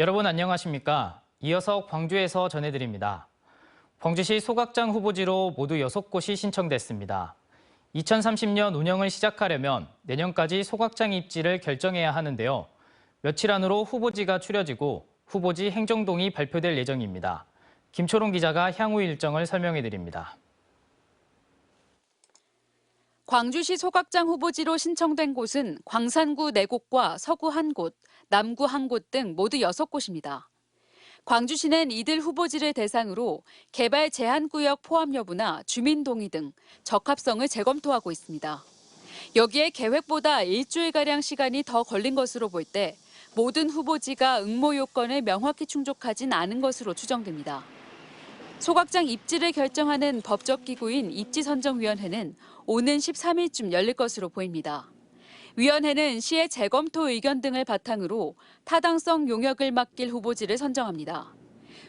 여러분 안녕하십니까? 이어서 광주에서 전해드립니다. 광주시 소각장 후보지로 모두 6곳이 신청됐습니다. 2030년 운영을 시작하려면 내년까지 소각장 입지를 결정해야 하는데요. 며칠 안으로 후보지가 추려지고 후보지 행정동이 발표될 예정입니다. 김초롱 기자가 향후 일정을 설명해드립니다. 광주시 소각장 후보지로 신청된 곳은 광산구 4곳과 서구 1곳, 남구 1곳 등 모두 6곳입니다. 광주시는 이들 후보지를 대상으로 개발 제한구역 포함 여부나 주민 동의 등 적합성을 재검토하고 있습니다. 여기에 계획보다 일주일가량 시간이 더 걸린 것으로 볼 때 모든 후보지가 응모 요건을 명확히 충족하진 않은 것으로 추정됩니다. 소각장 입지를 결정하는 법적 기구인 입지선정위원회는 오는 13일쯤 열릴 것으로 보입니다. 위원회는 시의 재검토 의견 등을 바탕으로 타당성 용역을 맡길 후보지를 선정합니다.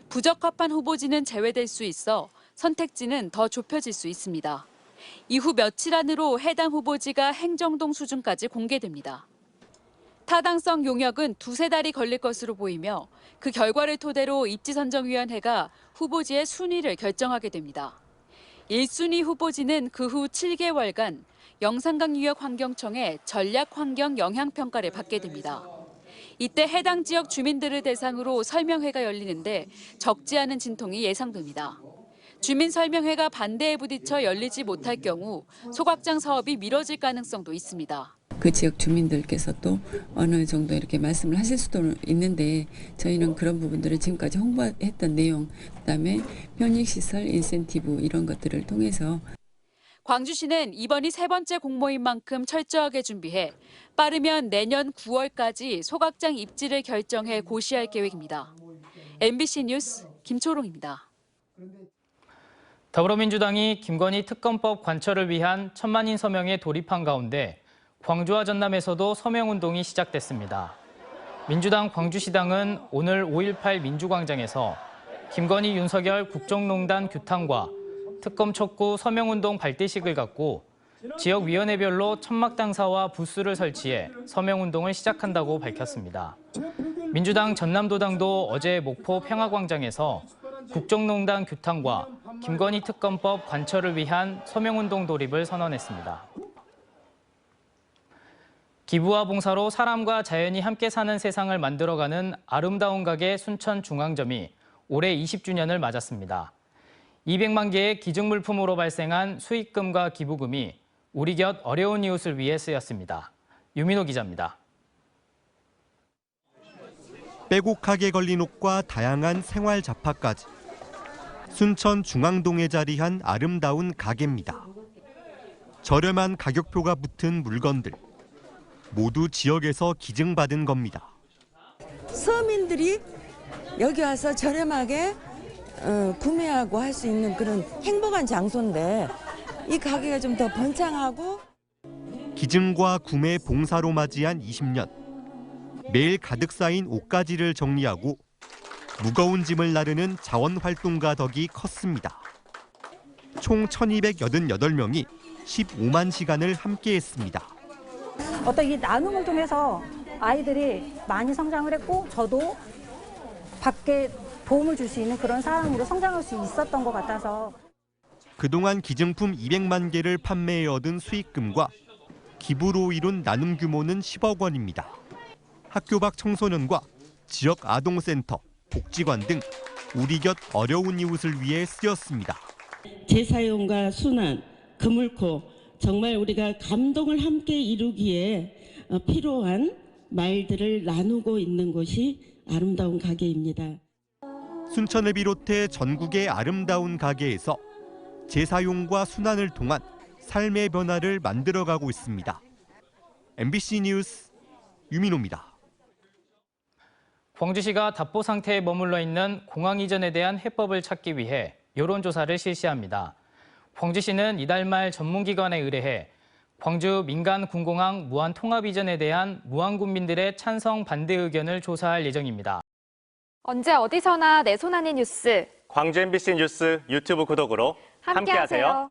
부적합한 후보지는 제외될 수 있어 선택지는 더 좁혀질 수 있습니다. 이후 며칠 안으로 해당 후보지가 행정동 수준까지 공개됩니다. 타당성 용역은 2-3달이 걸릴 것으로 보이며 그 결과를 토대로 입지선정위원회가 후보지의 순위를 결정하게 됩니다. 1순위 후보지는 그 후 7개월간 영산강유역 환경청의 전략환경 영향평가를 받게 됩니다. 이때 해당 지역 주민들을 대상으로 설명회가 열리는데 적지 않은 진통이 예상됩니다. 주민설명회가 반대에 부딪혀 열리지 못할 경우 소각장 사업이 미뤄질 가능성도 있습니다. 그 지역 주민들께서 또 어느 정도 이렇게 말씀을 하실 수도 있는데 저희는 그런 부분들을 지금까지 홍보했던 내용, 그다음에 편익시설, 인센티브 이런 것들을 통해서 광주시는 이번이 3번째 공모인 만큼 철저하게 준비해 빠르면 내년 9월까지 소각장 입지를 결정해 고시할 계획입니다. MBC 뉴스 김초롱입니다. 더불어민주당이 김건희 특검법 관철을 위한 1,000만인 서명에 돌입한 가운데 광주와 전남에서도 서명운동이 시작됐습니다. 민주당 광주시당은 오늘 5.18 민주광장에서 김건희 윤석열 국정농단 규탄과 특검 촉구 서명운동 발대식을 갖고 지역위원회별로 천막당사와 부스를 설치해 서명운동을 시작한다고 밝혔습니다. 민주당 전남도당도 어제 목포 평화광장에서 국정농단 규탄과 김건희 특검법 관철을 위한 서명운동 돌입을 선언했습니다. 기부와 봉사로 사람과 자연이 함께 사는 세상을 만들어가는 아름다운 가게 순천중앙점이 올해 20주년을 맞았습니다. 200만 개의 기증물품으로 발생한 수익금과 기부금이 우리 곁 어려운 이웃을 위해 쓰였습니다. 유민호 기자입니다. 빼곡하게 걸린 옷과 다양한 생활 잡화까지 순천 중앙동에 자리한 아름다운 가게입니다. 저렴한 가격표가 붙은 물건들 모두 지역에서 기증받은 겁니다. 서민들이 여기 와서 저렴하게 구매하고 할 수 있는 그런 행복한 장소인데 이 가게가 좀 더 번창하고 기증과 구매 봉사로 맞이한 20년. 매일 가득 쌓인 옷가지를 정리하고 무거운 짐을 나르는 자원활동가 덕이 컸습니다. 총 1,288명이 15만 시간을 함께했습니다. 어떤 이 나눔을 통해서 아이들이 많이 성장을 했고 저도 밖에 도움을 줄 수 있는 그런 사람으로 성장할 수 있었던 것 같아서 그동안 기증품 200만 개를 판매해 얻은 수익금과 기부로 이룬 나눔 규모는 10억 원입니다. 학교 밖 청소년과 지역 아동센터, 복지관 등 우리 곁 어려운 이웃을 위해 쓰였습니다. 재사용과 순환, 그물코 정말 우리가 감동을 함께 이루기에 필요한 말들을 나누고 있는 곳이 아름다운 가게입니다. 순천을 비롯해 전국의 아름다운 가게에서 재사용과 순환을 통한 삶의 변화를 만들어가고 있습니다. MBC 뉴스 유민호입니다. 광주시가 답보 상태에 머물러 있는 공항 이전에 대한 해법을 찾기 위해 여론조사를 실시합니다. 광주시는 이달 말 전문기관에 의뢰해 광주 민간 군공항 무한 통합 이전에 대한 무안군민들의 찬성 반대 의견을 조사할 예정입니다. 언제 어디서나 내 손 안의 뉴스. 광주 MBC 뉴스 유튜브 구독으로 함께하세요.